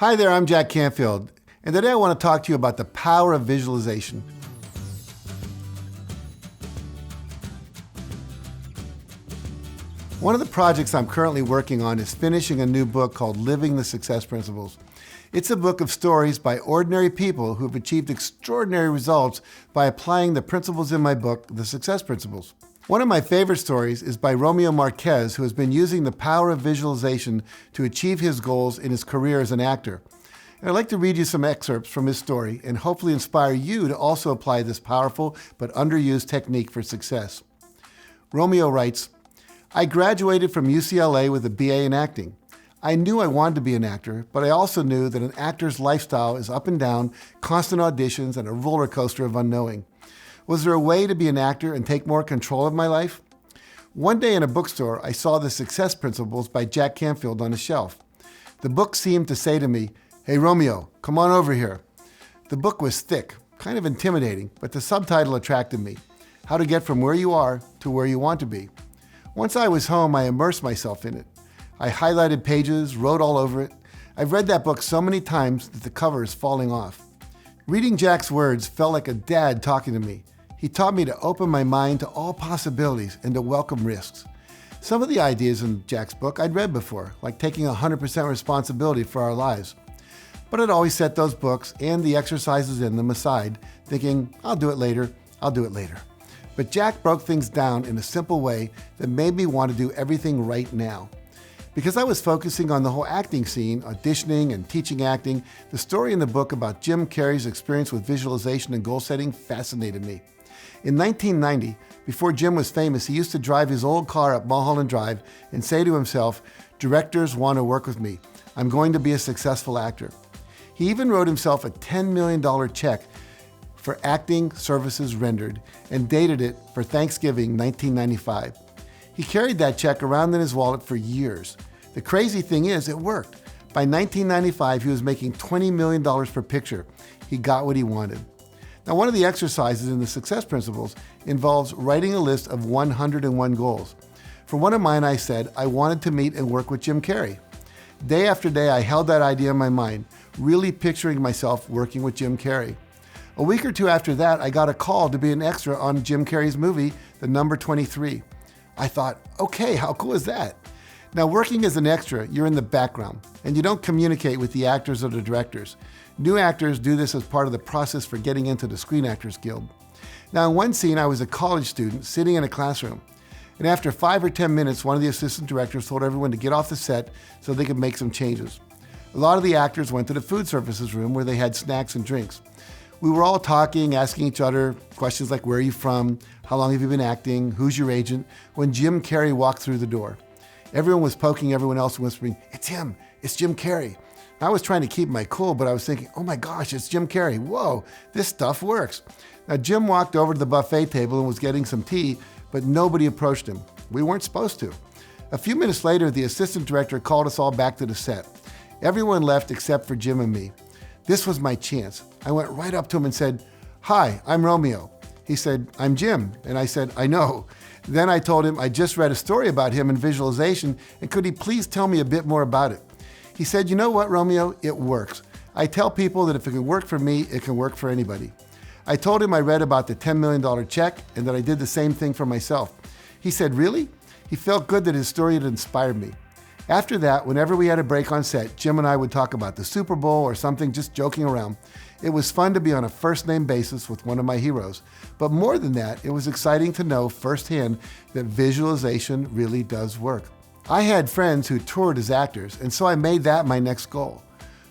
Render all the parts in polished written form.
Hi there, I'm Jack Canfield, and today I want to talk to you about the power of visualization. One of the projects I'm currently working on is finishing a new book called Living the Success Principles. It's a book of stories by ordinary people who have achieved extraordinary results by applying the principles in my book, The Success Principles. One of my favorite stories is by Romeo Marquez, who has been using the power of visualization to achieve his goals in his career as an actor. And I'd like to read you some excerpts from his story and hopefully inspire you to also apply this powerful but underused technique for success. Romeo writes, I graduated from UCLA with a BA in acting. I knew I wanted to be an actor, but I also knew that an actor's lifestyle is up and down, constant auditions, and a roller coaster of unknowing. Was there a way to be an actor and take more control of my life? One day in a bookstore, I saw The Success Principles by Jack Canfield on a shelf. The book seemed to say to me, Hey Romeo, come on over here. The book was thick, kind of intimidating, but the subtitle attracted me. How to get from where you are to where you want to be. Once I was home, I immersed myself in it. I highlighted pages, wrote all over it. I've read that book so many times that the cover is falling off. Reading Jack's words felt like a dad talking to me. He taught me to open my mind to all possibilities and to welcome risks. Some of the ideas in Jack's book I'd read before, like taking 100% responsibility for our lives. But I'd always set those books and the exercises in them aside, thinking, I'll do it later. But Jack broke things down in a simple way that made me want to do everything right now. Because I was focusing on the whole acting scene, auditioning and teaching acting, the story in the book about Jim Carrey's experience with visualization and goal setting fascinated me. In 1990, before Jim was famous, he used to drive his old car up Mulholland Drive and say to himself, directors want to work with me. I'm going to be a successful actor. He even wrote himself a $10 million check for acting services rendered and dated it for Thanksgiving 1995. He carried that check around in his wallet for years. The crazy thing is, it worked. By 1995, he was making $20 million per picture. He got what he wanted. Now, one of the exercises in the Success Principles involves writing a list of 101 goals. For one of mine, I said I wanted to meet and work with Jim Carrey. Day after day, I held that idea in my mind, really picturing myself working with Jim Carrey. A week or two after that, I got a call to be an extra on Jim Carrey's movie, The Number 23. I thought, okay, how cool is that? Now, working as an extra, you're in the background, and you don't communicate with the actors or the directors. New actors do this as part of the process for getting into the Screen Actors Guild. Now, in one scene, I was a college student sitting in a classroom, and after 5 or 10 minutes, one of the assistant directors told everyone to get off the set so they could make some changes. A lot of the actors went to the food services room where they had snacks and drinks. We were all talking, asking each other questions like, where are you from? How long have you been acting? Who's your agent? When Jim Carrey walked through the door. Everyone was poking everyone else and whispering, it's him, it's Jim Carrey. I was trying to keep my cool, but I was thinking, oh my gosh, it's Jim Carrey. Whoa, this stuff works. Now, Jim walked over to the buffet table and was getting some tea, but nobody approached him. We weren't supposed to. A few minutes later, the assistant director called us all back to the set. Everyone left except for Jim and me. This was my chance. I went right up to him and said, hi, I'm Romeo. He said, I'm Jim. And I said, I know. Then I told him I just read a story about him in visualization, and could he please tell me a bit more about it? He said, you know what, Romeo, it works. I tell people that if it can work for me, it can work for anybody. I told him I read about the $10 million check and that I did the same thing for myself. He said, really? He felt good that his story had inspired me. After that, whenever we had a break on set, Jim and I would talk about the Super Bowl or something, just joking around. It was fun to be on a first-name basis with one of my heroes. But more than that, it was exciting to know firsthand that visualization really does work. I had friends who toured as actors, and so I made that my next goal.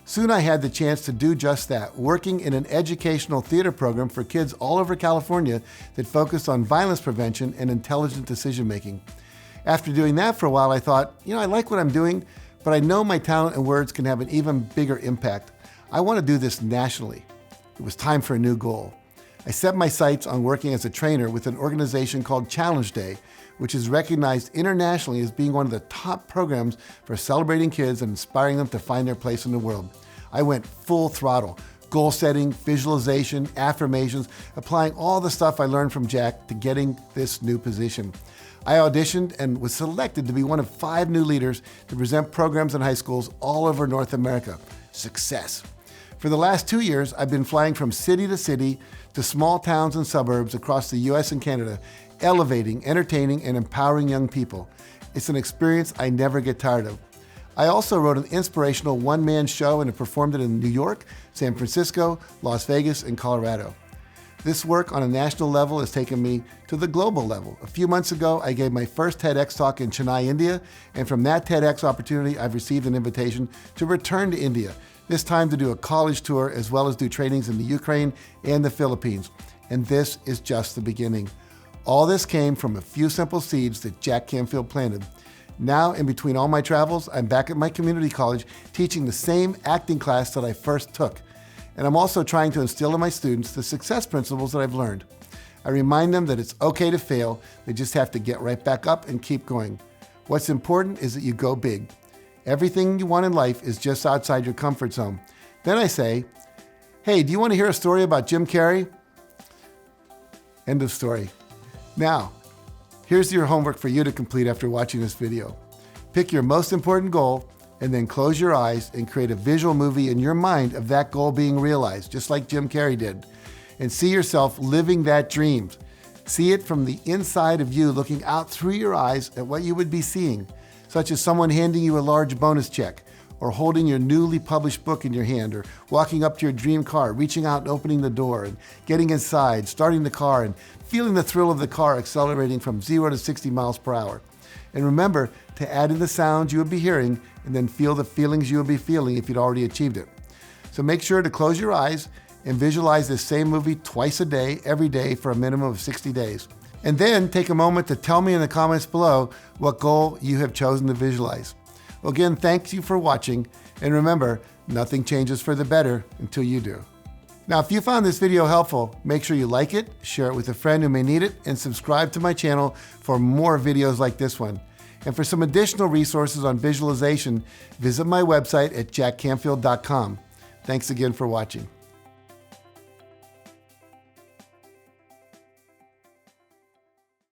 Soon I had the chance to do just that, working in an educational theater program for kids all over California that focused on violence prevention and intelligent decision-making. After doing that for a while, I thought, I like what I'm doing, but I know my talent and words can have an even bigger impact. I want to do this nationally. It was time for a new goal. I set my sights on working as a trainer with an organization called Challenge Day, which is recognized internationally as being one of the top programs for celebrating kids and inspiring them to find their place in the world. I went full throttle, goal setting, visualization, affirmations, applying all the stuff I learned from Jack to getting this new position. I auditioned and was selected to be one of 5 new leaders to present programs in high schools all over North America. Success. For the last 2 years, I've been flying from city to small towns and suburbs across the US and Canada, elevating, entertaining, and empowering young people. It's an experience I never get tired of. I also wrote an inspirational one-man show and have performed it in New York, San Francisco, Las Vegas, and Colorado. This work on a national level has taken me to the global level. A few months ago, I gave my first TEDx talk in Chennai, India, and from that TEDx opportunity, I've received an invitation to return to India, this time to do a college tour as well as do trainings in the Ukraine and the Philippines. And this is just the beginning. All this came from a few simple seeds that Jack Canfield planted. Now, in between all my travels, I'm back at my community college teaching the same acting class that I first took. And I'm also trying to instill in my students the success principles that I've learned. I remind them that it's okay to fail, they just have to get right back up and keep going. What's important is that you go big. Everything you want in life is just outside your comfort zone. Then I say, hey, do you want to hear a story about Jim Carrey? End of story. Now, here's your homework for you to complete after watching this video. Pick your most important goal and then close your eyes and create a visual movie in your mind of that goal being realized, just like Jim Carrey did. And see yourself living that dream. See it from the inside of you, looking out through your eyes at what you would be seeing, such as someone handing you a large bonus check, or holding your newly published book in your hand, or walking up to your dream car, reaching out and opening the door, and getting inside, starting the car, and feeling the thrill of the car accelerating from 0 to 60 miles per hour. And remember to add in the sounds you would be hearing and then feel the feelings you would be feeling if you'd already achieved it. So make sure to close your eyes and visualize this same movie twice a day, every day for a minimum of 60 days. And then take a moment to tell me in the comments below what goal you have chosen to visualize. Well, again, thank you for watching. And remember, nothing changes for the better until you do. Now, if you found this video helpful, make sure you like it, share it with a friend who may need it, and subscribe to my channel for more videos like this one. And for some additional resources on visualization, visit my website at JackCanfield.com. Thanks again for watching.